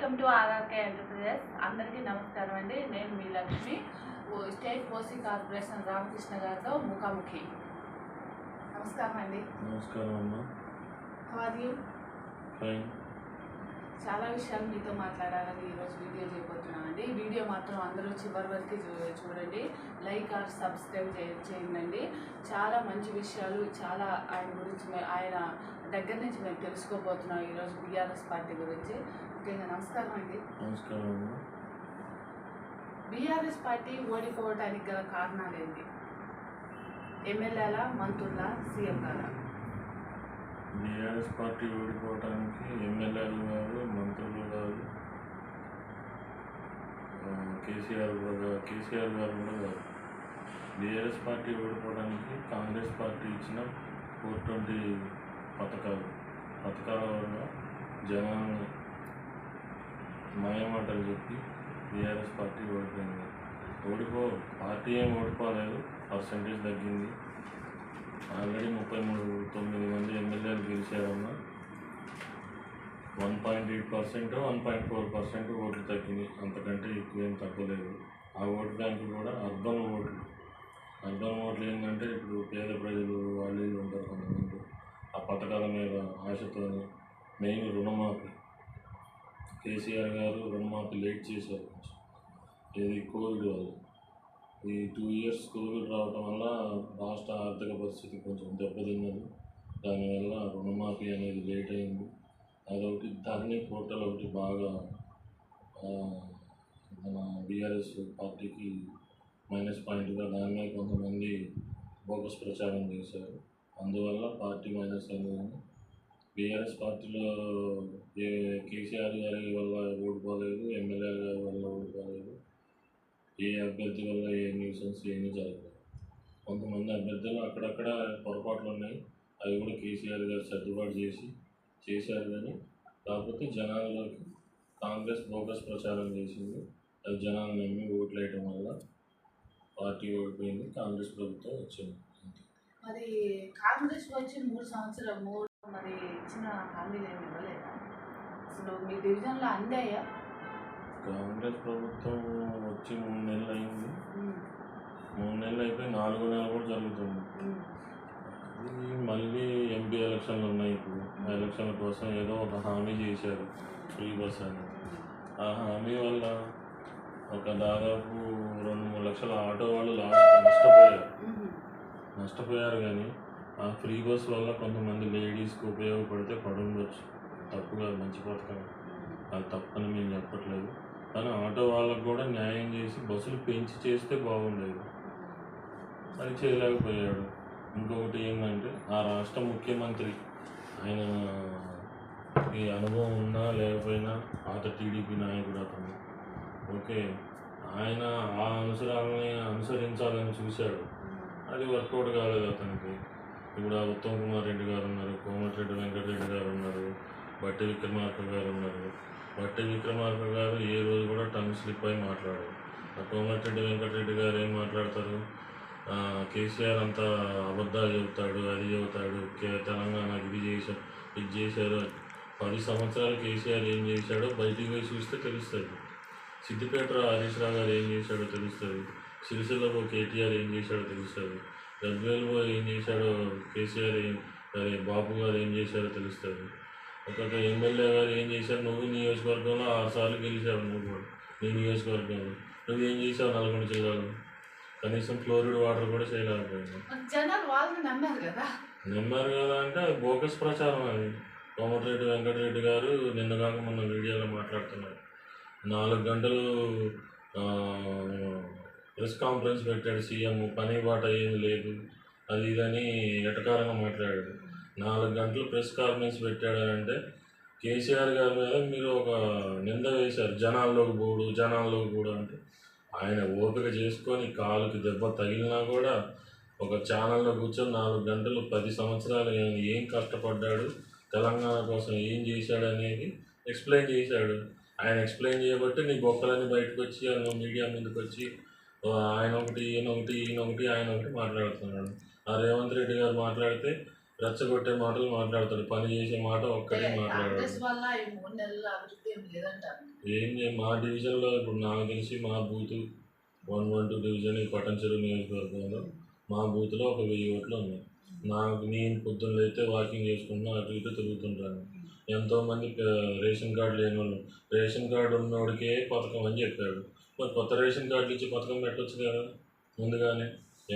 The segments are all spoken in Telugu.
Welcome to RRK enterprises. అందరికీ నమస్కారం అండి. నేను మీ Lakshmi. State OC corporation Ramakrishna గారితో ముఖాముఖి. నమస్కారం అండి. నమస్కారం అమ్మా. How are you? ఫైన్. చాలా విషయాలు మీతో మాట్లాడాలని ఈరోజు వీడియో చేయబోతున్నామండి. వీడియో మాత్రం అందరూ చివరి వరకు చూడండి, లైక్ ఆర్ సబ్స్క్రైబ్ చేయండి. చాలా మంచి విషయాలు, చాలా ఆయన గురించి ఆయన దగ్గర నుంచి మేము తెలుసుకోబోతున్నాం ఈరోజు బీఆర్ఎస్ పార్టీ గురించి. ముఖ్యంగా నమస్కారం అండి. నమస్కారం అమ్మా. బీఆర్ఎస్ పార్టీ ఓడిపోవడానికి గల కారణాలు ఏంటి? ఎమ్మెల్యేల, మంత్రుల, సీఎం గారా? బీఆర్ఎస్ పార్టీ ఓడిపోవడానికి ఎమ్మెల్యేలు కాదు, మంత్రులు కాదు, కేసీఆర్ గారు కూడా కాదు. బీఆర్ఎస్ పార్టీ ఓడిపోవడానికి కాంగ్రెస్ పార్టీ ఇచ్చిన 420 పథకాల వల్ల జనాన్ని మాయమాటలు చెప్పి బీఆర్ఎస్ పార్టీ ఓడిపోయింది. పార్టీ ఏం ఓడిపోలేదు, పర్సంటేజ్ తగ్గింది. ఆల్రెడీ 39 మంది ఎమ్మెల్యేలు గెలిచారన్నా 1.8%, 1.4% ఓట్లు తగ్గినాయి. అంతకంటే ఎక్కువ ఏం తగ్గలేదు. ఆ ఓటు బ్యాంకు కూడా అర్బన్ ఓట్లు ఏంటంటే ఇప్పుడు పేద ప్రజలు వాళ్ళు ఉంటారు కొంతమంది, ఆ పథకాల మీద ఆశతోని. మెయిన్ రుణమాఫీ, కేసీఆర్ గారు రుణమాఫీ లేట్ చేశారు. ఇది కోవిడ్ వల్ల, ఈ 2 years కోవిడ్ రావటం వల్ల రాష్ట్ర ఆర్థిక పరిస్థితి కొంచెం దెబ్బతిన్నది. దానివల్ల రుణమాఫీ అనేది లేట్ అయింది. అదొకటి. ధరణి పోర్టల్ ఒకటి బాగా మన బీఆర్ఎస్ పార్టీకి మైనస్ పాయింట్గా దాని మీద కొంతమంది బోగస్ ప్రచారం చేశారు. అందువల్ల పార్టీ మైనస్ అయింది. కానీ బీఆర్ఎస్ పార్టీలో కేసీఆర్ గారి వల్ల ఓడిపోలేదు, ఎమ్మెల్యే గారి వల్ల ఓడిపోలేదు, ఏ అభ్యర్థి వల్ల ఏ న్యూసెన్స్ ఏమీ జరగలేదు. కొంతమంది అభ్యర్థులు అక్కడక్కడ పొరపాట్లు ఉన్నాయి, అవి కూడా కేసీఆర్ గారు సర్దుబాటు చేశారు. కానీ కాకపోతే జనాల్లోకి కాంగ్రెస్ బోగస్ ప్రచారం చేసింది. అది జనాలు నమ్మి ఓట్లు వేయటం వల్ల పార్టీ ఓడిపోయింది, కాంగ్రెస్ ప్రభుత్వం వచ్చింది. మరి కాంగ్రెస్ వచ్చి 3 సంవత్సరాలు మరి ఇచ్చిన హామీలు ఏమి ఇవ్వలేదా? అసలు మీ డివిజన్లో అందాయా? కాంగ్రెస్ ప్రభుత్వం వచ్చి 3 నెలలు అయింది. 3 నెలలు అయిపోయి 4వ నెల కూడా జరుగుతుంది. మళ్ళీ ఎంపీ ఎలక్షన్లు ఉన్నాయి. ఇప్పుడు ఆ ఎలక్షన్ల కోసం ఏదో ఒక హామీ చేశారు, ఫ్రీ బస్ అని. ఆ హామీ వల్ల ఒక దాదాపు 2-3 లక్షల ఆటో వాళ్ళు నష్టపోయారు. కానీ ఆ ఫ్రీ బస్ వల్ల కొంతమంది లేడీస్కి ఉపయోగపడితే పడుండొచ్చు. తప్పుగా, మంచి పథకం, అది తప్పని మేము చెప్పట్లేదు. కానీ ఆటో వాళ్ళకు కూడా న్యాయం చేసి బస్సులు పెంచి చేస్తే బాగుండేది. అది చేయలేకపోయాడు. ఇంకొకటి ఏంటంటే, ఆ రాష్ట్ర ముఖ్యమంత్రి, ఆయన ఈ అనుభవం ఉన్నా లేకపోయినా పాత టీడీపీ నాయకుడు అతను. ఓకే, ఆయన ఆ అనుసరించాలని చూశాడు, అది వర్కౌట్ కాలేదు అతనికి. ఇప్పుడు ఆ ఉత్తమ్ కుమార్ రెడ్డి గారు ఉన్నారు, కోమటిరెడ్డి వెంకటరెడ్డి గారు ఉన్నారు, బట్టి విక్రమార్క గారు ఉన్నారు. బట్టి విక్రమార్క గారు ఏ రోజు కూడా టంగ్ స్లిప్ అయి మాట్లాడారు. ఆ కోమటిరెడ్డి వెంకటరెడ్డి గారు ఏం మాట్లాడతారు? కేసీఆర్ అంతా అబద్ధాలు చెబుతాడు, అది చెబుతాడు, తెలంగాణకి ఇది చేశారు. 10 సంవత్సరాలు కేసీఆర్ ఏం చేశాడో బయటికి పోయి చూస్తే తెలుస్తుంది. సిద్దిపేట హరీష్ రావు గారు ఏం చేశాడో తెలుస్తుంది. సిరిసిల్లలో కేటీఆర్ ఏం చేశాడో తెలుస్తుంది. గద్వేల్లో ఏం చేశాడో కేసీఆర్, బాబు గారు ఏం చేశాడో తెలుస్తుంది. ఒక్కొక్క ఎమ్మెల్యే గారు ఏం చేశారు? నువ్వు నియోజకవర్గంలో 6 సార్లు గెలిచావు. నువ్వు కూడా నీ నియోజకవర్గంలో నువ్వేం చేసావు? నల్గొండ జిల్లాలో కనీసం ఫ్లోరిడ్ వాటర్ కూడా చేయలేకపోయింది. నమ్మారు కదా అంటే అది బోగస్ ప్రచారం. అది కోమటిరెడ్డి వెంకటరెడ్డి గారు నిన్నగాక మొన్న వీడియోలో మాట్లాడుతున్నారు. 4 గంటలు ప్రెస్ కాన్ఫరెన్స్ పెట్టాడు సీఎం. పని బాట ఏమి లేదు, అది ఇదని ఎటకారంగా మాట్లాడాడు. 4 గంటలు ప్రెస్ కాన్ఫరెన్స్ పెట్టాడంటే కేసీఆర్ గారి మీద మీరు ఒక నింద వేశారు. జనాల్లోకి పోడు అంటే ఆయన ఓపిక చేసుకొని కాలుకి దెబ్బ తగిలినా కూడా ఒక ఛానల్లో కూర్చొని 4 గంటలు 10 సంవత్సరాలు ఏం కష్టపడ్డాడు, తెలంగాణ కోసం ఏం చేశాడు అనేది ఎక్స్ప్లెయిన్ చేశాడు. ఆయన ఎక్స్ప్లెయిన్ చేయబట్టి నీ బొక్కలన్నీ బయటకు వచ్చి మీడియా ముందుకు వచ్చి ఆయన ఒకటి ఆయన ఒకటి మాట్లాడుతున్నాడు. ఆ రేవంత్ రెడ్డి గారు మాట్లాడితే రెచ్చగొట్టే మాటలు మాట్లాడతాడు, పని చేసే మాట ఒక్కటే మాట్లాడాడు. మా డివిజన్లో ఇప్పుడు నాకు తెలిసి మా బూత్ 112 డివిజన్ ఈ పట్టణచెరు నియోజకవర్గంలో మా బూత్లో ఒక 1000 ఓట్లు ఉన్నాయి. నేను పొద్దున్న అయితే వాకింగ్ చేసుకుంటున్నా అటు ఇటు తిరుగుతుంటాను. ఎంతోమంది రేషన్ కార్డు లేని వాళ్ళు, రేషన్ కార్డు ఉన్నోడికే పథకం అని చెప్పాడు. మరి కొత్త రేషన్ కార్డులు ఇచ్చి పథకం పెట్టొచ్చు కదా ముందుగానే.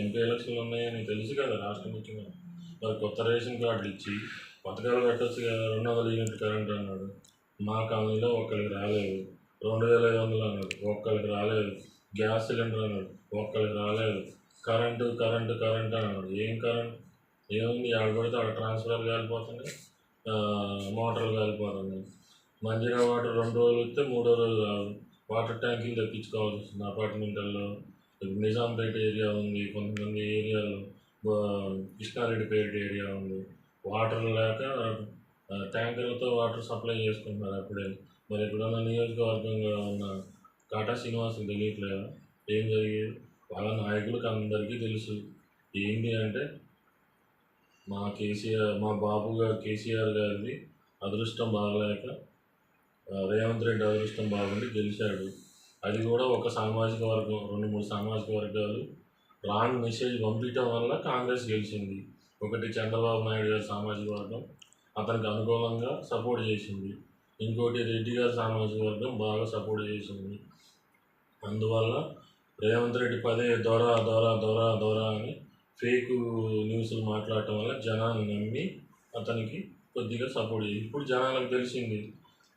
ఎంపీ ఎలక్షన్లు ఉన్నాయని తెలుసు కదా రాష్ట్ర ముఖ్యమంత్రి. మరి కొత్త రేషన్ కార్డులు ఇచ్చి పథకాలు పెట్టొచ్చు కదా. 200 యూనిట్ కరెంట్ అన్నాడు, మా కాలనీలో ఒకరికి రాలేదు. 2500 అన్నాడు, ఒక్కరికి రాలేదు. గ్యాస్ సిలిండర్ అన్నాడు, ఒక్కరికి రాలేదు. కరెంటు కరెంటు కరెంట్ అన్నాడు, ఏం కరెంట్ ఏముంది? ఆడపడితే ఆడ ట్రాన్స్ఫర్ కాలిపోతున్నాయి, మోటార్లు కాలిపోతున్నాయి. మంచిగా వాటర్ 2 రోజులు వస్తే 3వ రోజు రాదు. వాటర్ ట్యాంకీలు తెప్పించుకోవాల్సి వస్తుంది అపార్ట్మెంట్లలో. నిజాంపేట ఏరియా ఉంది, కొంతమంది ఏరియాలో కృష్ణారెడ్డిపేట ఏరియా ఉంది. వాటర్ లేక ట్యాంకర్లతో వాటర్ సప్లై చేసుకుంటున్నారు అప్పుడే. మరి ఎప్పుడన్నా నియోజకవర్గంగా ఉన్న కాటా శ్రీనివాసులు తెలియట్లేదా ఏం జరిగేది? వాళ్ళ నాయకులకు అందరికీ తెలుసు. ఏంటి అంటే మా బాబు గారు కేసీఆర్ గారిది అదృష్టం బాగలేక రేవంత్ రెడ్డి అదృష్టం బాగుండి గెలిచాడు. అది కూడా ఒక సామాజిక వర్గం, 2-3 సామాజిక వర్గాలు రాంగ్ మెసేజ్ పంపించడం వల్ల కాంగ్రెస్ గెలిచింది. ఒకటి చంద్రబాబు నాయుడు గారి సామాజిక వర్గం అతనికి అనుకూలంగా సపోర్ట్ చేసింది, ఇంకోటి రెడ్డి గారి సామాజిక వర్గం బాగా సపోర్ట్ చేసింది. అందువల్ల రేవంత్ రెడ్డి పదే దొర దొర దొర దొర అని ఫేక్ న్యూస్లు మాట్లాడటం వల్ల జనాలు నమ్మి అతనికి కొద్దిగా సపోర్ట్ చేసి ఇప్పుడు జనాలకు తెలిసింది.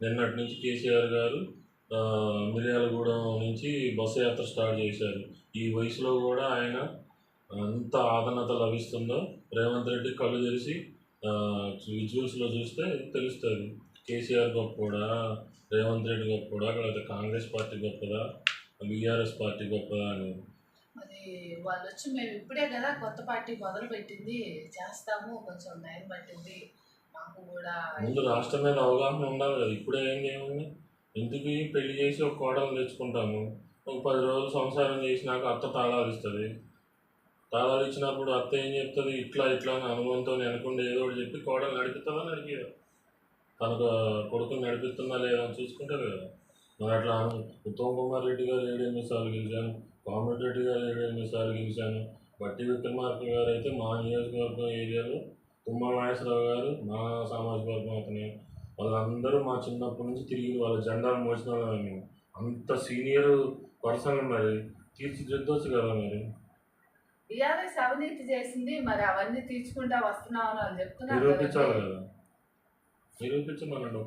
నిన్నటి నుంచి కేసీఆర్ గారు మిర్యాలగూడెం నుంచి బస్సు యాత్ర స్టార్ట్ చేశారు. ఈ వయసులో కూడా ఆయన అంత ఆదరణత లభిస్తుందో రేవంత్ రెడ్డి కళ్ళు తెలిసి విజువల్స్లో చూస్తే తెలుస్తుంది. కేసీఆర్ గొప్పడా, రేవంత్ రెడ్డి గొప్పడా, లేకపోతే కాంగ్రెస్ పార్టీ గొప్పదా, బీఆర్ఎస్ పార్టీ గొప్పదా అని. అది వాళ్ళు వచ్చి మేము ఇప్పుడే కదా కొత్త పార్టీ మొదలు పెట్టింది, చేస్తాము, కొంచెం టైం పట్టింది మాకు కూడా. ముందు రాష్ట్రం మీద అవగాహన ఉండాలి కదా. ఇప్పుడే ఏముంది, ఇంటికి పెళ్లి చేసి ఒక కోడలు తెచ్చుకుంటాము, ఒక 10 రోజులు సంసారం చేసినాక అత్త తాళాలు ఇస్తుంది. తాళాలు ఇచ్చినప్పుడు అత్త ఏం చెప్తుంది, ఇట్లా ఇట్లా అని అనుభవంతో వెనకుండా ఏదో ఒకటి చెప్పి కోడలు నడిపిస్తుందా నడిపిదా, తనకు కొడుకుని నడిపిస్తుందా లేదా అని చూసుకుంటారు కదా. మరి అట్లా ఉత్తమ్ కుమార్ రెడ్డి గారు 7-8 సార్లు గెలిచాను, కోమటిరెడ్డి గారు 7-8 సార్లు గెలిచాను, బట్టి విక్రమార్క గారు అయితే మా నియోజకవర్గం ఏరియాలో, తుమ్మల నాగేశ్వరరావు గారు మా సామాజిక వర్గం అతనే. వాళ్ళందరూ మా చిన్నప్పటి నుంచి తిరిగి వాళ్ళ జెండాలు మోసిన వాళ్ళని మేము. అంత సీనియర్ పర్సన్ మరి తీర్చిదిద్దొచ్చు కదా. మరి టీఆర్ఎస్ అవినీతి చేసింది, మరి అవన్నీ తీర్చుకుంటా వస్తున్నామని వాళ్ళు చెప్తున్నారు. నిరూపించాలి కదా, నిరూపించమనండి.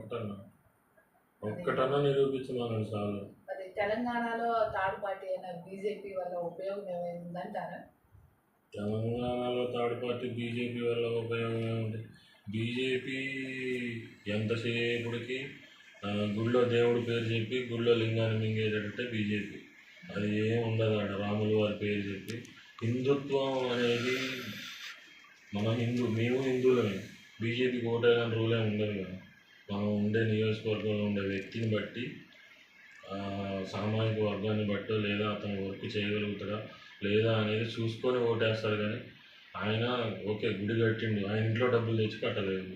ఒక్కటన్నా నిరూపించమనండి చాలు. మరి తెలంగాణలో థర్డ్ పార్టీ అయిన బీజేపీ వల్ల ఉపయోగం ఏమైనా ఉందంటారా? తెలంగాణలో థర్డ్ పార్టీ బీజేపీ వల్ల ఉపయోగం ఏముంది? బీజేపీ ఎంతసేపటికి గుళ్ళో దేవుడి పేరు చెప్పి గుళ్ళో లింగాన్ని మింగేటట్టే బీజేపీ. అది ఏం ఉండదు ఆడ. రాముల వారి పేరు చెప్పి హిందుత్వం అనేది మేము హిందువులమే. బీజేపీకి ఓటేయాలని రూల్ ఏమి ఉండదు కదా. మనం ఉండే నియోజకవర్గంలో ఉండే వ్యక్తిని బట్టి, సామాజిక వర్గాన్ని బట్టో, లేదా అతను వర్క్ చేయగలుగుతాడా లేదా అనేది చూసుకొని ఓటేస్తాడు. కానీ ఆయన ఓకే గుడి కట్టిండు, ఆయన ఇంట్లో డబ్బులు తెచ్చి కట్టలేదు,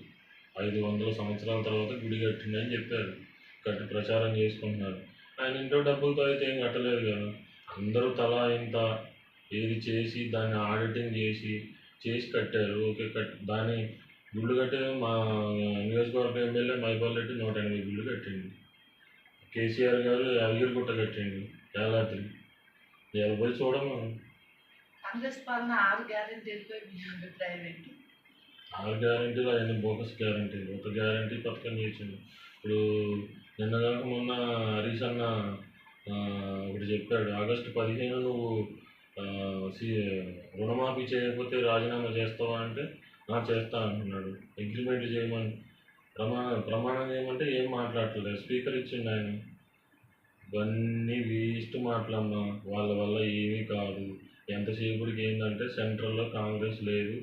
500 సంవత్సరాల తర్వాత గుడి కట్టిండు అని చెప్పారు, కట్టి ప్రచారం చేసుకుంటున్నారు. ఆయన ఇంట్లో డబ్బులతో అయితే ఏం కట్టలేదు కదా. అందరూ తలా ఇంత ఏది చేసి దాన్ని ఆడిటింగ్ చేసి కట్టారు. ఓకే దాన్ని గుళ్ళు కట్టే మా నియోజకవర్గ ఎమ్మెల్యే మైపాల్ రెడ్డి 180 గుళ్ళు కట్టిండు. కేసీఆర్ గారు అగిరిగుట్ట కట్టిండు, యాదాద్రి. పోయి చూడము. కాంగ్రెస్ పాలన 6 గ్యారెంటీలపై మీ అభిప్రాయం ఏంటి? 6 గ్యారెంటీలు అవన్నీ బోకస్ గ్యారెంటీలు. ఒక గ్యారెంటీ పథకం చేసిండు. ఇప్పుడు నిన్నగాక మొన్న హరీష్ అన్న ఒకటి చెప్పాడు, ఆగస్టు 15 నువ్వు రుణమాఫీ చేయకపోతే రాజీనామా చేస్తావా అంటే చేస్తా అంటున్నాడు. అగ్రిమెంట్లు చేయమని ప్రమాణం చేయమంటే ఏం మాట్లాడట్లేదు, స్పీకర్ ఇచ్చిండు ఆయన. ఇవన్నీ వేస్ట్ మాటలమ్మా, వాళ్ళ వల్ల ఏమీ కాదు. ఎంతసేపటికి ఏంటంటే సెంట్రల్లో కాంగ్రెస్ లేదు,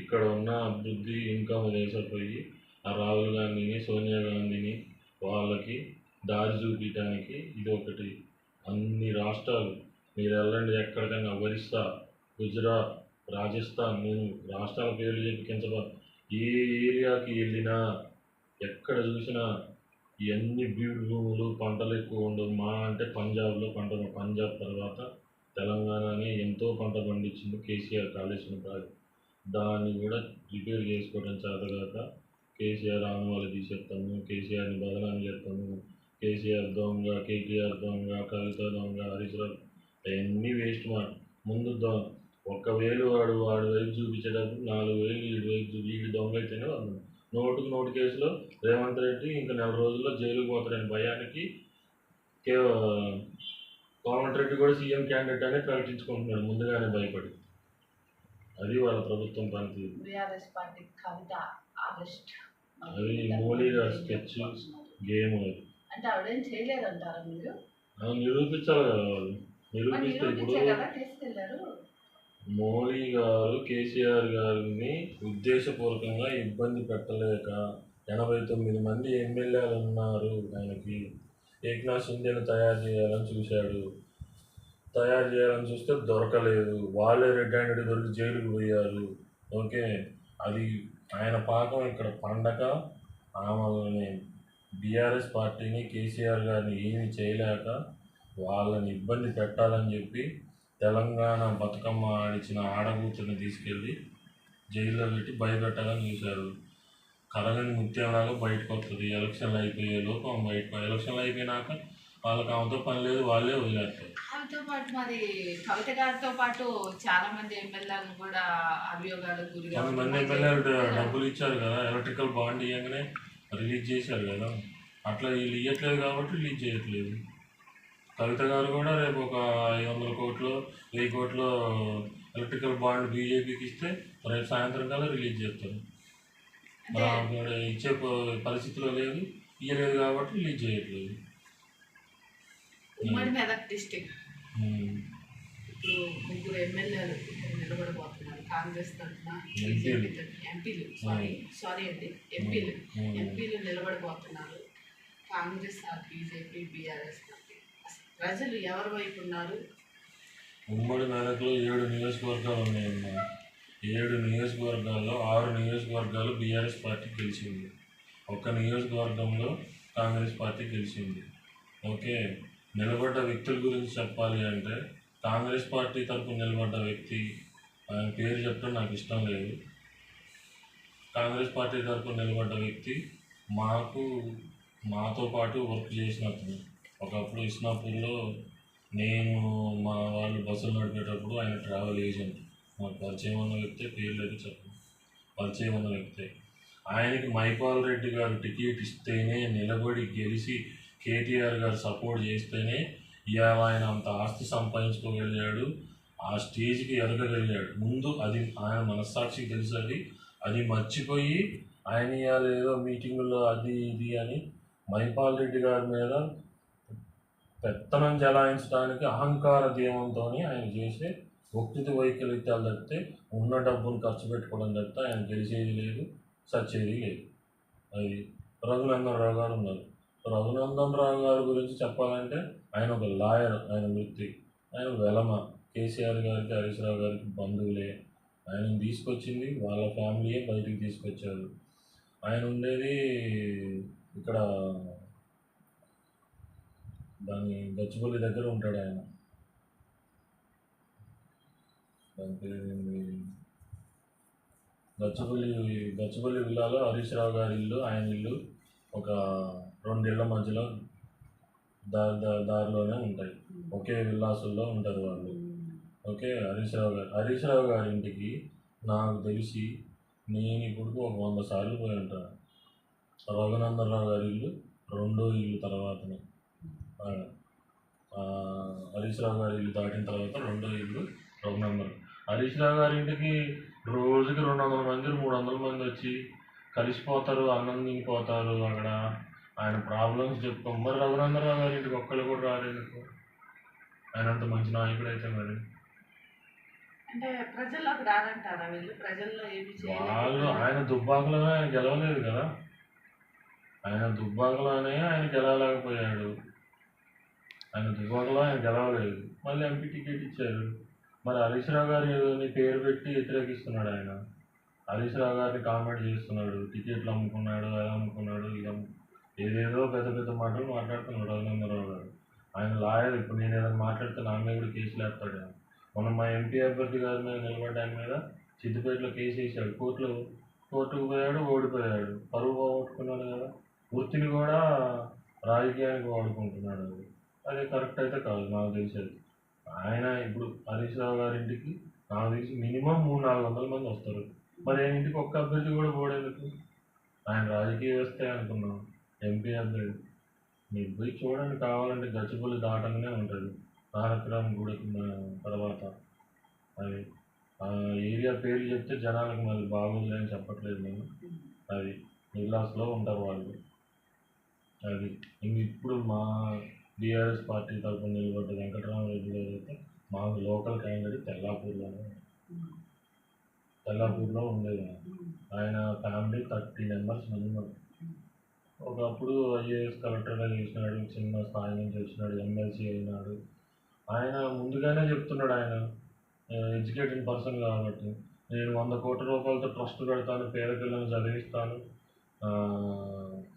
ఇక్కడ ఉన్న అభివృద్ధి ఇన్కమ్ వేసపోయి ఆ రాహుల్ గాంధీని సోనియా గాంధీని వాళ్ళకి దారి చూపించడానికి ఇది ఒకటి. అన్ని రాష్ట్రాలు మీరు వెళ్ళండి ఎక్కడికైనా, ఒరిస్సా, గుజరాత్, రాజస్థాన్, నేను రాష్ట్రాల పేర్లు చెప్పి కించబా, ఏ ఏరియాకి వెళ్ళినా ఎక్కడ చూసినా ఎన్ని బీడు భూములు పంటలు ఎక్కువ ఉండవు. మా అంటే పంజాబ్లో పంటలు, పంజాబ్ తర్వాత తెలంగాణనే ఎంతో పంట పండించింది కేసీఆర్ కాళేశ్వరం ప్రాజెక్ట్. దాన్ని కూడా రిపేర్ చేసుకోవడం చేతగాక కేసీఆర్ ఆనవాళ్ళు తీసేస్తాము, కేసీఆర్ని బదనాలు చేస్తాము, కేసీఆర్ దొంగ, కేటీఆర్ దొంగ, కవిత దొంగ, హరీష్ రావు అవన్నీ వేస్ట్ మాట. ముందు ఒకవేళ వాడు వైపు చూపించేటప్పుడు 4,000 వీడి వైపు వీడి దొంగ అయితేనే వాళ్ళు నోటు కేసులో రేవంత్ రెడ్డి ఇంకా 4 రోజుల్లో జైలుకు పోతాడని భయానికి కోమటిరెడ్డి కూడా సీఎం క్యాండిడేట్ అనే ప్రకటించుకుంటున్నాడు ముందుగానే భయపడి. అది వాళ్ళ ప్రభుత్వం పనితీరు. అది మోడీ గారి స్కెచ్ గేమ్. అది అంటే ఆవిడేం చేయలేదంటారా మీరు? నిరూపించాలి కదా వాళ్ళు. నిరూపిస్తే ఇప్పుడు మోడీ గారు కేసీఆర్ గారిని ఉద్దేశపూర్వకంగా ఇబ్బంది పెట్టలేక 89 మంది ఎమ్మెల్యేలు ఉన్నారు. ఆయనకి ఏక్నాథ్ షిండేని తయారు చేయాలని చూస్తే దొరకలేదు. వాళ్ళే రెడ్ హ్యాండెడ్ దొరికి జైలుకు పోయారు. ఓకే, అది ఆయన పాకం ఇక్కడ పండగ. ఆమె బీఆర్ఎస్ పార్టీని కేసీఆర్ గారిని ఏమీ చేయలేక వాళ్ళని ఇబ్బంది పెట్టాలని చెప్పి తెలంగాణ బతుకమ్మ ఆడిచిన ఆడకూతుర్ని తీసుకెళ్ళి జైల్లో పెట్టి భయపెట్టాలని చూశారు. కరగని ముత్యంలాగా బయటకు వస్తుంది. ఎలక్షన్లు అయిపోయే లోపు ఎలక్షన్లు అయిపోయినాక వాళ్ళకి ఆమెతో పని లేదు, వాళ్ళే వదిలేస్తారు. ఆమెతో పాటు మరి కవిత గారితో పాటు చాలా మంది ఎమ్మెల్యేలు కూడా అభియోగాలకు గురిగా కొంతమంది ఎమ్మెల్యేలు డబ్బులు ఇచ్చారు కదా, ఎలక్ట్రికల్ బాండ్ ఇవ్వగానే రిలీజ్ చేశారు కదా. అట్లా వీళ్ళు ఇవ్వట్లేదు కాబట్టి రిలీజ్ చేయట్లేదు. కవిత గారు కూడా రేపు ఒక 500 కోట్లు 1000 కోట్లు ఎలక్ట్రికల్ బాండ్ బీజేపీకి ఇస్తే రేపు సాయంత్రం కల్లా రిలీజ్ చేస్తారు. ఇచ్చే పరిస్థితిలో లేదు, ఇవ్వలేదు కాబట్టి రిలీజ్ చేయట్లేదు. ఉమ్మడి మెదక్ డిస్టిక్ ఇప్పుడు 3 ఎమ్మెల్యేలు నిలబడబోతున్నారు కాంగ్రెస్ తరఫున. ఎంపీలు నిలబడబోతున్నారు. Congress, BJP, BRS. ప్రజలు ఎవరి వైపు ఉన్నారు? ఉమ్మడి మెదక్లో 7 నియోజకవర్గాలు ఉన్నాయమ్మా. 7 నియోజకవర్గాల్లో 6 నియోజకవర్గాలు బీఆర్ఎస్ పార్టీ గెలిచింది. 1 నియోజకవర్గంలో కాంగ్రెస్ పార్టీ గెలిచింది. ఓకే, నిలబడ్డ వ్యక్తుల గురించి చెప్పాలి అంటే కాంగ్రెస్ పార్టీ తరఫున నిలబడ్డ వ్యక్తి, ఆయన పేరు చెప్పడం నాకు ఇష్టం లేదు. కాంగ్రెస్ పార్టీ తరఫున నిలబడ్డ వ్యక్తి మాతో పాటు వర్క్ చేసిన అతను. ఒకప్పుడు ఇస్నాపూర్లో నేను మా వాళ్ళు బస్సులు నడిపేటప్పుడు ఆయన ట్రావెల్ ఏజెంట్. మాకు పరిచయం ఉన్న వ్యక్తే, పేర్లు అయితే చెప్పను, పరిచయం ఉన్న వ్యక్తే. ఆయనకి మైపాల్ రెడ్డి గారు టికెట్ ఇస్తేనే నిలబడి గెలిచి కేటీఆర్ గారు సపోర్ట్ చేస్తేనే ఇవాళ ఆయన అంత ఆస్తి సంపాదించుకోగలిగాడు, ఆ స్టేజ్కి ఎదగగలిగాడు. ముందు అది ఆయన మనస్సాక్షికి తెలుసు. అది మర్చిపోయి ఆయన ఇవాళ ఏదో మీటింగుల్లో అది ఇది అని మైపాల్ రెడ్డి గారి మీద పెత్తనం జలాయించడానికి అహంకార దీవంతో ఆయన చేసే వ్యక్తిత్వ వైకల్యాలు తప్పితే ఉన్న డబ్బును ఖర్చు పెట్టుకోవడం తప్పితే ఆయన గెలిచేది లేదు, సచ్చేది లేదు. అది రఘునందన్ రావు గారు ఉన్నారు. రఘునందన్ రావు గారి గురించి చెప్పాలంటే ఆయన ఒక లాయర్. ఆయన వృత్తి, ఆయన వెలమ. కేసీఆర్ గారికి, హరీష్ రావు గారికి బంధువులే. ఆయనను తీసుకొచ్చింది వాళ్ళ ఫ్యామిలీయే బయటికి తీసుకొచ్చారు. ఆయన ఉండేది ఇక్కడ దాని గచ్చిబౌలి దగ్గర ఉంటాడు ఆయన. దాని పేరు గచ్చిబౌలి విల్లాలో హరీష్ రావు గారి ఇల్లు, ఆయన ఇల్లు ఒక 2 ఇళ్ల మధ్యలో దారిలోనే ఉంటాయి. ఒకే విల్లాసుల్లో ఉంటారు వాళ్ళు. ఓకే, హరీష్ రావు గారి ఇంటికి నాకు తెలిసి నేను ఇప్పుడు ఒక 100 సార్లు పోయి ఉంటాను. రఘునందన్ రావు గారి ఇల్లు 2వ ఇల్లు తర్వాతనే. హరీష్ రావు గారి ఇల్లు దాటిన తర్వాత 2వ ఇల్లు రఘునందన్. హరీష్ రావు గారి ఇంటికి రోజుకి 200 మంది 300 మంది వచ్చి కలిసిపోతారు, అన్నం తినిపోతారు. అక్కడ ఆయన ప్రాబ్లమ్స్ చెప్పుకోం. మరి రఘునందన్ రావు గారి ఇంటికి ఒక్కళ్ళు కూడా రాలేదు. ఆయన అంత మంచి నాయకుడు అయితే మరి అంటే ప్రజల్లోకి రాదంటారా వీళ్ళు? ప్రజల్లో ఏమి వాళ్ళు ఆయన దుబ్బాకలోనే ఆయన గెలవలేదు కదా. ఆయన దుబ్బాకలోనే ఆయన గెలవలేకపోయాడు. ఆయన దుబ్బాకలో ఆయన గెలవలేదు, మళ్ళీ ఎంపీ టికెట్ ఇచ్చారు. మరి హరీష్ రావు గారిని పేరు పెట్టి వ్యతిరేకిస్తున్నాడు ఆయన. హరీష్ రావు గారిని కామెంట్ చేస్తున్నాడు, టికెట్లు అమ్ముకున్నాడు, అది అమ్ముకున్నాడు, ఇది ఏదేదో పెద్ద పెద్ద మాటలు మాట్లాడుతున్నాడు రఘునందనరావు గారు. ఆయన లాయర్. ఇప్పుడు నేను ఏదైనా మాట్లాడితే నా మీద కూడా కేసులు వేస్తాడు. మొన్న మా ఎంపీ అభ్యర్థి గారి మీద నిలబడ్డ ఆయన మీద సిద్దిపేటలో కేసు వేసాడు. కోర్టుకు పోయాడు, ఓడిపోయాడు. పరువు పోగొట్టుకున్నాడు కదా. వృత్తిని కూడా రాజకీయానికి వాడుకుంటున్నాడు. అది కరెక్ట్ అయితే కాదు నాకు తెలిసేది. ఆయన ఇప్పుడు హరీష్ రావు గారి ఇంటికి నాకు తెలిసి మినిమం 300-400 మంది వస్తారు. మరి ఆయన ఇంటికి ఒక్క అభ్యర్థి కూడా పోవడానికి. ఆయన రాజకీయ వ్యవస్థే అనుకున్నాం. ఎంపీ అభ్యర్థి మీరు పోయి చూడండి, కావాలంటే గచ్చిబౌలి దాటంగానే ఉంటుంది. తారకరామ్ గుడికి తర్వాత అది ఆ ఏరియా పేరు చెప్తే జనాలకు మళ్ళీ బాగోదు అని చెప్పట్లేదు నేను. అది నిల్లాస్లో ఉంటారు వాళ్ళు. అది ఇప్పుడు మా బీఆర్ఎస్ పార్టీ తరఫున నిలబడ్డ వెంకటరామరెడ్డి గారు అయితే మాకు లోకల్ క్యాండిడేట్ తెల్లాపూర్లో ఉండేది. ఆయన ఫ్యామిలీ 30 మెంబర్స్ మినిమం. ఒకప్పుడు ఐఏఎస్ కలెక్టర్గా చేసినాడు, చిన్న స్థాయి నుంచి వచ్చినాడు, ఎమ్మెల్సీ అయినాడు. ఆయన ముందుగానే చెప్తున్నాడు, ఆయన ఎడ్యుకేటెడ్ పర్సన్ కాబట్టి నేను 100 కోట్ల రూపాయలతో ట్రస్ట్ పెడతాను, పేద పిల్లల్ని చదివిస్తాను,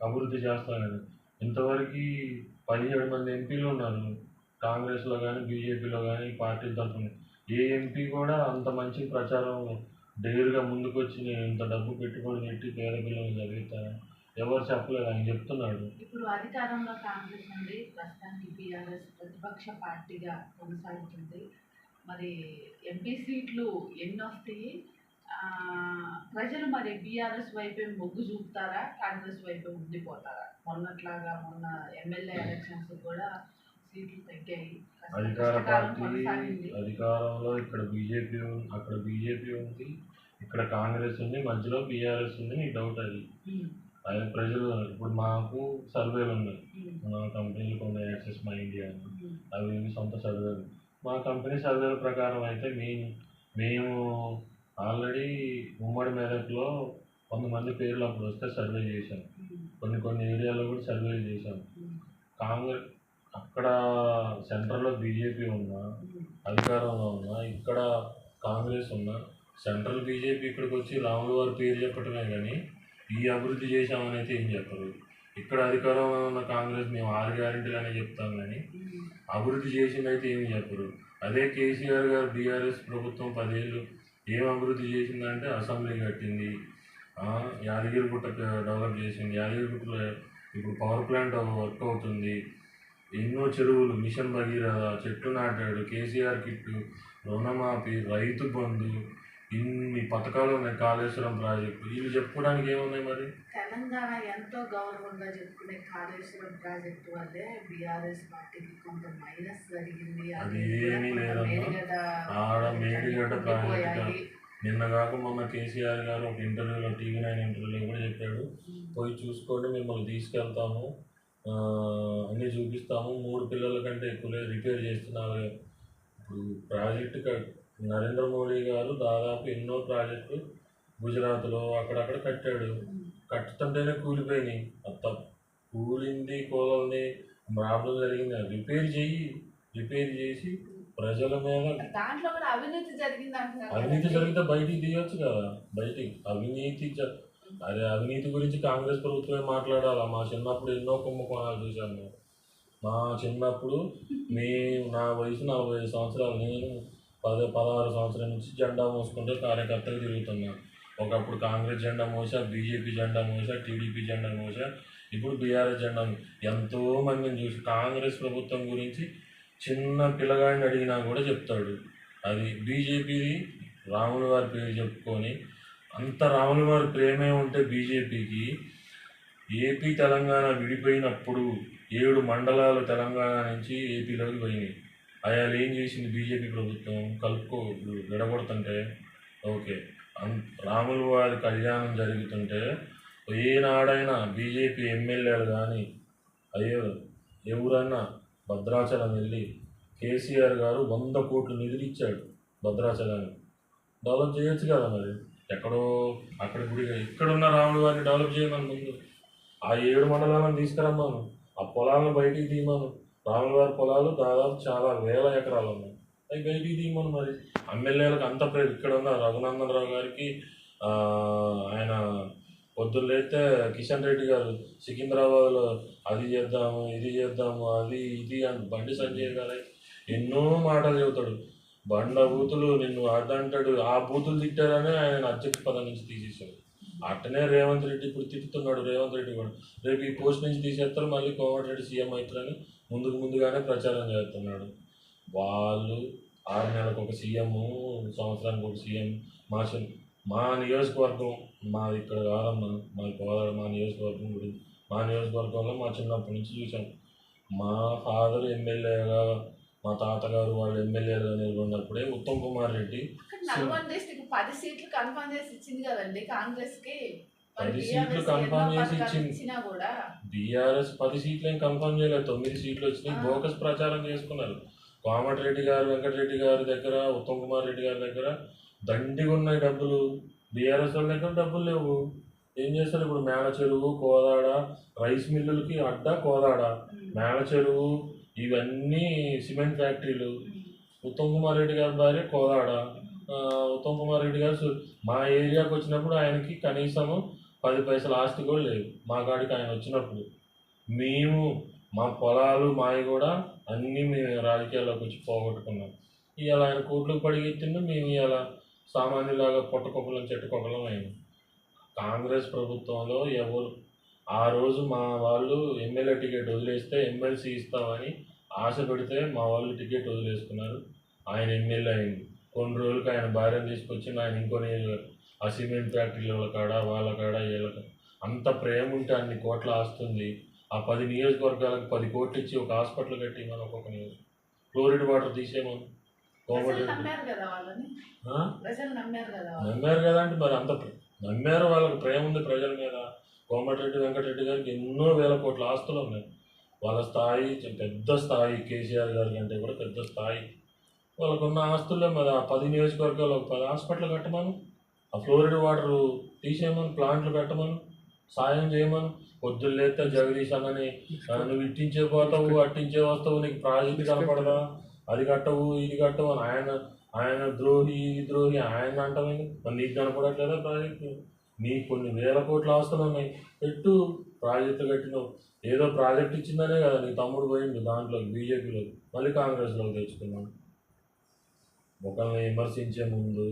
అభివృద్ధి చేస్తానని. ఇంతవరకు 17 మంది ఎంపీలు ఉన్నారు కాంగ్రెస్లో కానీ బీజేపీలో కానీ పార్టీల తరఫున. ఏ ఎంపీ కూడా అంత మంచి ప్రచారం డేరుగా ముందుకు వచ్చి నేను ఇంత డబ్బు పెట్టుబడి పెట్టి పేద పిల్లల్ని చదివిస్తానని ఎవరు చెప్పలేదు. ఆయన చెప్తున్నాడు. ఇప్పుడు అధికారంలో కాంగ్రెస్ నుండి ప్రస్తుతానికి బీఆర్ఎస్ ప్రతిపక్ష పార్టీగా కొనసాగుతుంది. మరి ఎంపీ సీట్లు ఎన్ని వస్తాయి? ప్రజలు మరి బీఆర్ఎస్ వైపే మొగ్గు చూపుతారా, కాంగ్రెస్ వైపే ఉండిపోతారా? మొన్న ఎమ్మెల్యే ఎలక్షన్స్ కూడా సీట్లు తగ్గాయి. అధికార పార్టీ అధికారంలో ఇక్కడ బీజేపీ అక్కడ బీజేపీ ఉంది, ఇక్కడ కాంగ్రెస్ ఉంది, మధ్యలో బీఆర్ఎస్ ఉంది. నీకు డౌట్ అది? అది ప్రజలు ఇప్పుడు మాకు సర్వేలు ఉన్నాయి. మా కంపెనీలకు ఉన్న యాక్సెస్ మై ఇండియా అవి సొంత సర్వేలు. మా కంపెనీ సర్వేల ప్రకారం అయితే మేము ఆల్రెడీ ఉమ్మడి మెదక్లో 100 మంది పేర్లు అప్పుడు వస్తే సర్వే చేశాం. కొన్ని ఏరియాలో కూడా సర్వేలు చేశాం. కాంగ్రెస్ అక్కడ సెంట్రల్లో బీజేపీ ఉన్నా, అధికారంలో ఉన్నా, ఇక్కడ కాంగ్రెస్ ఉన్నా, సెంట్రల్ బీజేపీ ఇక్కడికి వచ్చి రాములు వారి పేరు చెప్పటమే కానీ ఈ అభివృద్ధి చేశామని అయితే ఏం చెప్పరు. ఇక్కడ అధికారంలో ఉన్న కాంగ్రెస్ మేము 6 గ్యారెంటీలు అనే చెప్తాం కానీ అభివృద్ధి చేసింది అయితే ఏమి చెప్పరు. అదే కేసీఆర్ గారు బీఆర్ఎస్ ప్రభుత్వం 10 ఏళ్ళు ఏం అభివృద్ధి చేసిందంటే అసెంబ్లీ కట్టింది, యాదగిరిగుట్ట డెవలప్ చేసింది, యాదగిరిగుట్టలో ఇప్పుడు పవర్ ప్లాంట్ వర్క్ అవుతుంది, ఎన్నో చెరువులు, మిషన్ భగీరథ, చెట్లు నాటాడు, కేసీఆర్ కిట్టు, రుణమాఫీ, రైతు బంధు, ఇన్ని పథకాలు ఉన్నాయి, కాళేశ్వరం ప్రాజెక్టు. ఇవి చెప్పుకోవడానికి ఏమున్నాయి? మరి తెలంగాణ ఎంతో గౌరవంగా చెప్పుకునే కాళేశ్వరం ప్రాజెక్టు వల్లే బీఆర్ఎస్ పార్టీకి కొంత మైనస్ జరిగింది. అది ఏమీ లేదమ్మా. ఆడ మేడిగడ్డ ప్రాజెక్టు నిన్న కాక మొన్న కేసీఆర్ గారు ఒక ఇంటర్వ్యూలో TV9 ఇంటర్వ్యూలో కూడా చెప్పాడు, పోయి చూసుకోండి, మిమ్మల్ని తీసుకెళ్తాము, అన్నీ చూపిస్తాము, 3 పిల్లల కంటే ఎక్కువ రిపేర్ చేస్తున్నారు. ఇప్పుడు ప్రాజెక్టు నరేంద్ర మోడీ గారు దాదాపు ఎన్నో ప్రాజెక్టులు గుజరాత్లో అక్కడక్కడ కట్టాడు. కట్టుతుంటేనే కూలిపోయినాయి. మొత్తం కూలింది, కోలంది, ప్రాబ్లం జరిగింది. రిపేర్ చేసి ప్రజల మీద దాంట్లో కూడా అవినీతి జరిగింది అంటున్నారు. అవినీతి జరిగితే బయటికి తీయొచ్చు కదా. అదే అవినీతి గురించి కాంగ్రెస్ ప్రభుత్వమే మాట్లాడాలా. మా చిన్నప్పుడు ఎన్నో కుంభకోణాలు చూశాను. మా చిన్నప్పుడు నా వయసు 45 సంవత్సరాలు. నేను 16 సంవత్సరాల నుంచి జెండా మోసుకుంటూ కార్యకర్తగా తిరుగుతున్నాను. ఒకప్పుడు కాంగ్రెస్ జెండా మోసా, బీజేపీ జెండా మోసా, టీడీపీ జెండా మోసా, ఇప్పుడు బీఆర్ఎస్ జెండా. ఎంతో మందిని చూసి కాంగ్రెస్ ప్రభుత్వం గురించి చిన్న పిల్లగాడిని అడిగినా కూడా చెప్తాడు. అది బీజేపీది రాముల వారి పేరు చెప్పుకొని అంత రాముల వారి ప్రేమే ఉంటే బీజేపీకి ఏపీ తెలంగాణ విడిపోయినప్పుడు 7 మండలాలు తెలంగాణ నుంచి ఏపీలోకి పోయినాయి. అయాలు ఏం చేసింది బీజేపీ ప్రభుత్వం? విడగొడుతుంటే ఓకే, రాముల వారి కళ్యాణం జరుగుతుంటే ఏనాడైనా బీజేపీ ఎమ్మెల్యేలు కానీ ఎవరన్నా భద్రాచలం వెళ్ళి కేసీఆర్ గారు 100 కోట్లు నిధులు ఇచ్చాడు భద్రాచలాన్ని, డెవలప్ చేయొచ్చు కదా. మరి ఎక్కడో అక్కడ గుడిగా ఇక్కడున్న రాముల వారిని డెవలప్ చేయమని ముందు ఆ 7 మండలాలను తీసుకురమ్మాను, ఆ పొలాలను బయటికి తీయమను. రాముల వారి పొలాలు దాదాపు చాలా వేల ఎకరాలు ఉన్నాయి, అవి బయటికి తీయమను. మరి ఎమ్మెల్యేలకు అంత ఇక్కడ ఉన్న రఘునందనరావు గారికి ఆయన పొద్దున్న లేస్తే కిషన్ రెడ్డి గారు సికింద్రాబాద్లో అది చేద్దాము ఇది చేద్దాము అది ఇది అని బండి సంజయ్ గారు ఎన్నో మాటలు చెబుతాడు. బండ బూతులు నిన్ను అడ్డంటాడు. ఆ బూతులు తిట్టారని ఆయన అధ్యక్ష పదం నుంచి తీసేశాడు. అట్టనే రేవంత్ రెడ్డి ఇప్పుడు తిట్టుతున్నాడు. రేవంత్ రెడ్డి కూడా రేపు ఈ పోస్ట్ నుంచి తీసేస్తారు, మళ్ళీ కోమటిరెడ్డి సీఎం అవుతారని ముందుగానే ప్రచారం చేస్తున్నాడు. వాళ్ళు 6 నెలలకు ఒక సీఎం, సంవత్సరానికి ఒక సీఎం. మా నియోజకవర్గం మాది ఇక్కడ కాదమ్మా, మాది కోదాడ. మా నియోజకవర్గం గురించి మా నియోజకవర్గంలో మా చిన్నప్పటి నుంచి చూసాం. మా ఫాదర్ ఎమ్మెల్యేగా, మా తాతగారు వాళ్ళు ఎమ్మెల్యేగా నిలబడినప్పుడే ఉత్తమ్ కుమార్ రెడ్డి 10 సీట్లు కన్ఫర్మ్ చేసి ఇచ్చింది కదండి కాంగ్రెస్ కి. 10 సీట్లు కన్ఫర్మ్ చేసి ఇచ్చింది. బీఆర్ఎస్ 10 సీట్లు ఏం కన్ఫర్మ్ చేయలేదు, 9 సీట్లు వచ్చినాయి. బోకస్ ప్రచారం చేసుకున్నారు. కోమటిరెడ్డి గారు, వెంకటరెడ్డి గారి దగ్గర, ఉత్తమ్ కుమార్ రెడ్డి గారి దగ్గర దండిగా ఉన్నాయి డబ్బులు. బీఆర్ఎస్ వాళ్ళ దగ్గర డబ్బులు లేవు. ఏం చేస్తారు ఇప్పుడు? మేడ చెరువు, కోదాడ, రైస్ మిల్లులకి అడ్డ కోదాడ, మేడ చెరువు, ఇవన్నీ సిమెంట్ ఫ్యాక్టరీలు. ఉత్తమ్ కుమార్ రెడ్డి గారి భార్య కోదాడ. ఉత్తమ్ కుమార్ రెడ్డి గారు మా ఏరియాకి వచ్చినప్పుడు ఆయనకి కనీసము 10 పైసలు ఆస్తి కూడా లేదు. మా కాడికి ఆయన వచ్చినప్పుడు మేము మా పొలాలు మావి కూడా అన్నీ మేము రాజకీయాల్లోకి వచ్చి పోగొట్టుకున్నాం. ఇవాళ ఆయన కోట్లకు పడిగెత్తిండు, మేము ఇవాళ సామాన్యులాగా పొట్టకొక్కలం చెట్టుకొక్కలం అయింది. కాంగ్రెస్ ప్రభుత్వంలో ఎవరు ఆ రోజు మా వాళ్ళు ఎమ్మెల్యే టికెట్ వదిలేస్తే ఎమ్మెల్సీ ఇస్తామని ఆశ పెడితే మా వాళ్ళు టికెట్ వదిలేసుకున్నారు. ఆయన ఎమ్మెల్యే అయింది. కొన్ని రోజులకి ఆయన భార్యను తీసుకొచ్చి ఆయన ఇంకొని ఆ సిమెంట్ ఫ్యాక్టరీల కాడ వాళ్ళ కాడ వీళ్ళ అంత ప్రేమ ఉంటే అన్ని కోట్ల ఆస్తుంది. ఆ 10 నియోజకవర్గాలకు 10 కోట్లు ఇచ్చి ఒక హాస్పిటల్ కట్టి మనం ఒక్కొక్క ఫ్లోరిడ్ వాటర్ తీసేమని నమ్మారు కదా అంటే మరి అంత నమ్మారు. వాళ్ళకి ప్రేమ ఉంది ప్రజల మీద. కోమటిరెడ్డి వెంకటరెడ్డి గారికి ఎన్నో వేల కోట్ల ఆస్తులు ఉన్నాయి. వాళ్ళ స్థాయి పెద్ద స్థాయి, కేసీఆర్ గారి కంటే కూడా పెద్ద స్థాయి. వాళ్ళకున్న ఆస్తుల్లో మరి ఆ 10 నియోజకవర్గాలు ఒక 10 హాస్పిటల్ కట్టమను, ఆ ఫ్లోరిడ్ వాటర్ తీసేయమని, ప్లాంట్లు పెట్టమను, సాయం చేయమను. పొద్దున్న లేస్తే జగదీష్ అన్నని నువ్వు ఇట్టించే పోతావు, అట్టించే వస్తావు, నీకు ప్రాజెక్టు కనపడదా, అది కట్టవు ఇది కట్టవు అని ఆయన ద్రోహి ఈ ద్రోహి ఆయన అంటామని. మరి నీకు కనపడట్లేదా ప్రాజెక్టు? నీకు కొన్ని వేల కోట్ల ఆస్తులు ఉన్నాయి, పెట్టు. ప్రాజెక్టు కట్టినావు, ఏదో ప్రాజెక్ట్ ఇచ్చిందనే కదా నీ తమ్ముడు పోయిండు దాంట్లో బీజేపీలో, మళ్ళీ కాంగ్రెస్లోకి తెచ్చుకున్నాడు. ఒకరిని విమర్శించే ముందు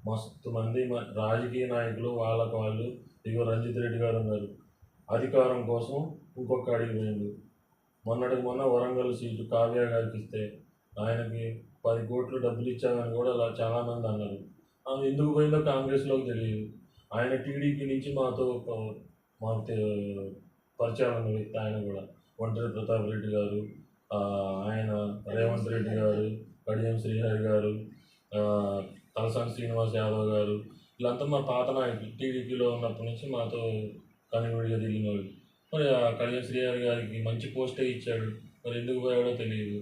మస్తు మంది రాజకీయ నాయకులు వాళ్ళకు వాళ్ళు, ఇగో రంజిత్ రెడ్డి గారు ఉన్నారు, అధికారం కోసం ఇంకొక అడిగి పోయిండు. మొన్న వరంగల్ సీటు కావ్య గారికి ఇస్తే ఆయనకి 10 కోట్లు డబ్బులు ఇచ్చామని కూడా అలా చాలామంది అన్నారు. ఆమె ఎందుకు పోయిందో కాంగ్రెస్లోకి తెలియదు. ఆయన టీడీపీ నుంచి మాకు పరిచయం ఉన్న వ్యక్తి. ఆయన కూడా ఒంటరి ప్రతాప్ రెడ్డి గారు, ఆయన రేవంత్ రెడ్డి గారు, కడియం శ్రీహరి గారు, తలసాని శ్రీనివాస్ యాదవ్ గారు, వీళ్ళంతా మా పాత నాయకులు. టీడీపీలో ఉన్నప్పటి నుంచి మాతో కనువిడిగా తిరిగిన వాళ్ళు. మరి ఆ కడియం శ్రీహరి గారికి మంచి పోస్టే ఇచ్చాడు, మరి ఎందుకు పోయాడో తెలియదు.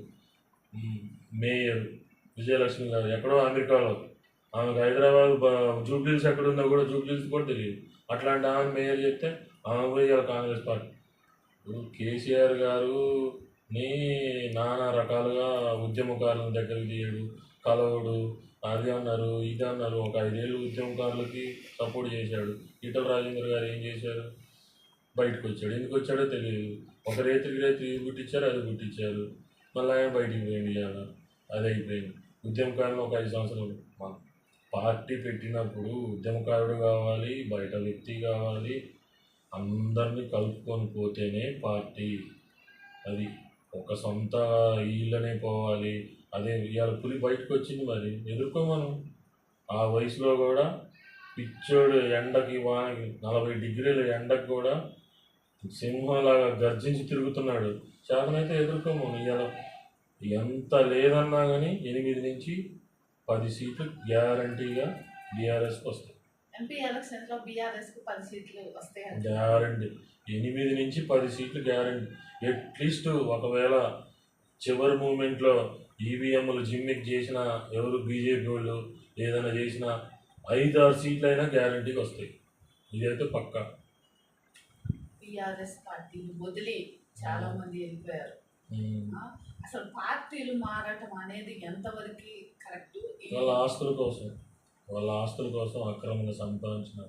మేయర్ విజయలక్ష్మి గారు ఎక్కడో అమెరికాలో, ఆమెకు హైదరాబాద్ జూబ్లీస్ ఎక్కడుందో కూడా జూబ్లీస్ కూడా తెలియదు. అట్లాంటి ఆమె మేయర్ చెప్తే ఆమె పోయి కాంగ్రెస్ పార్టీ. కేసీఆర్ గారుని నానా రకాలుగా ఉద్యమకారుల దగ్గరికి తీయడు, కలవడు, అది అన్నారు ఇది అన్నారు. ఒక 5 ఏళ్ళు ఉద్యమకారులకి సపోర్ట్ చేశాడు. ఈటల రాజేంద్ర గారు ఏం చేశారు? బయటకు వచ్చాడు. ఎందుకు వచ్చాడో తెలియదు. ఒక రేత్రికి ఇది పుట్టించారు, అది పుట్టించారు, మళ్ళీ ఆయన బయటికి పోయింది. ఇవాళ అది అయిపోయింది. ఉద్యమకారులు ఒక 5 సంవత్సరాలు పార్టీ పెట్టినప్పుడు ఉద్యమకారుడు కావాలి, బయట వ్యక్తి కావాలి, అందరినీ కలుపుకొని పోతేనే పార్టీ. అది ఒక సొంత ఇళ్ళనే పోవాలి. అదే ఇవాళ పులి బయటకు వచ్చింది, మరి ఎదుర్కోమను. ఆ వయసులో కూడా పిచ్చోడు ఎండకి వానకి 40 డిగ్రీల ఎండకు కూడా సింహంలాగా గర్జించి తిరుగుతున్నాడు. చేతనైతే ఎదుర్కోమను. ఇవాళ ఎంత లేదన్నా కానీ 8 నుంచి 10 సీట్లు గ్యారంటీగా బీఆర్ఎస్కి వస్తాయి. ఎంపీ ఎలక్షన్స్లో బీఆర్ఎస్కి 10 సీట్లు వస్తాయి గ్యారంటీ. 8 నుంచి 10 సీట్లు గ్యారంటీ. అట్లీస్ట్ ఒకవేళ చివరి మూమెంట్లో ఈవీఎంలు జిమ్మిక్ చేసిన ఎవరు బీజేపీ వాళ్ళు ఏదైనా చేసినా 5-6 సీట్లు అయినా గ్యారంటీకి వస్తాయి. ఇదైతే పక్కా. బీఆర్ఎస్ పార్టీలు వదిలి చాలా మంది వెళ్ళిపోయారు. అసలు పార్టీలు మారటం అనేది ఎంతవరకు కరెక్ట్? వాళ్ళ ఆస్తుల కోసం అక్రమంగా సంపాదించిన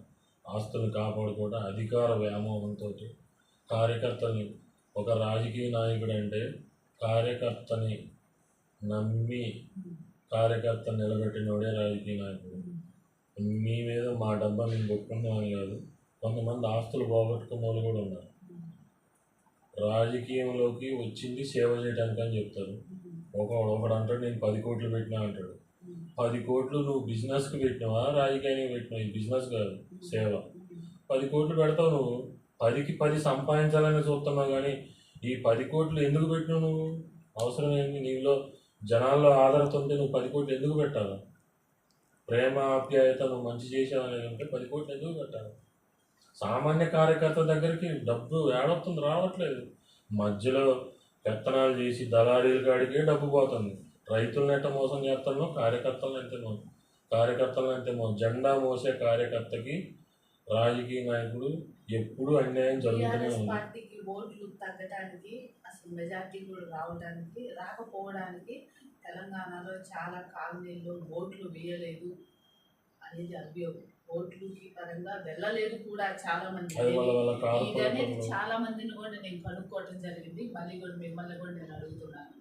ఆస్తులను కాపాడుకోవడం అధికార వ్యామోహంతో కార్యకర్తల్ని, ఒక రాజకీయ నాయకుడు అంటే కార్యకర్తని నమ్మి కార్యకర్తను నిలబెట్టినోడే రాజకీయ నాయకుడు. మీ మీద మా డబ్బా మేము కొట్టుకుంటామని కాదు, కొంతమంది ఆస్తులు పోగొట్టుకున్న వాళ్ళు కూడా ఉన్నారు. రాజకీయంలోకి వచ్చింది సేవ చేయడానికి అని చెప్తారు. ఒకడు అంటాడు నేను 10 కోట్లు పెట్టినా అంటాడు. 10 కోట్లు నువ్వు బిజినెస్కి పెట్టినావా, రాజకీయానికి పెట్టినావు? ఈ బిజినెస్ కాదు, సేవ. 10 కోట్లు పెడతావు నువ్వు, 10కి 10 సంపాదించాలని చూస్తున్నావు. కానీ ఈ 10 కోట్లు ఎందుకు పెట్టినావు నువ్వు? అవసరం ఏంటి? నీలో జనాల్లో ఆదరణ ఉంటే నువ్వు 10 కోట్లు ఎందుకు పెట్టాలి? ప్రేమ ఆప్యాయత నువ్వు మంచి చేసావనేది ఉంటే 10 కోట్లు ఎందుకు పెట్టాలి? సామాన్య కార్యకర్త దగ్గరికి డబ్బు ఏడొస్తుంది, రావట్లేదు. మధ్యలో పెత్తనాలు చేసి దళారీల కాడికే డబ్బు పోతుంది. రైతులను ఎంత మోసం చేస్తానో కార్యకర్తలను అంతేమో. జెండా మోసే కార్యకర్తకి రాజకీయ నాయకుడు ఎప్పుడు అన్యాయం జరుగుతూనే ఉంది. పార్టీకి ఓట్లు తగ్గడానికి, అసలు మెజార్టీ కూడా రాకపోవడానికి తెలంగాణలో చాలా కాలనీల్లో ఓట్లు వేయలేదు అనేది అభియోగం. ఓట్లుకి పరంగా వెళ్ళలేదు కూడా చాలా మంది. ఇదనేది చాలా మందిని కూడా నేను కనుక్కోవటం జరిగింది. మళ్ళీ కూడా మిమ్మల్ని కూడా నేను అడుగుతున్నాను,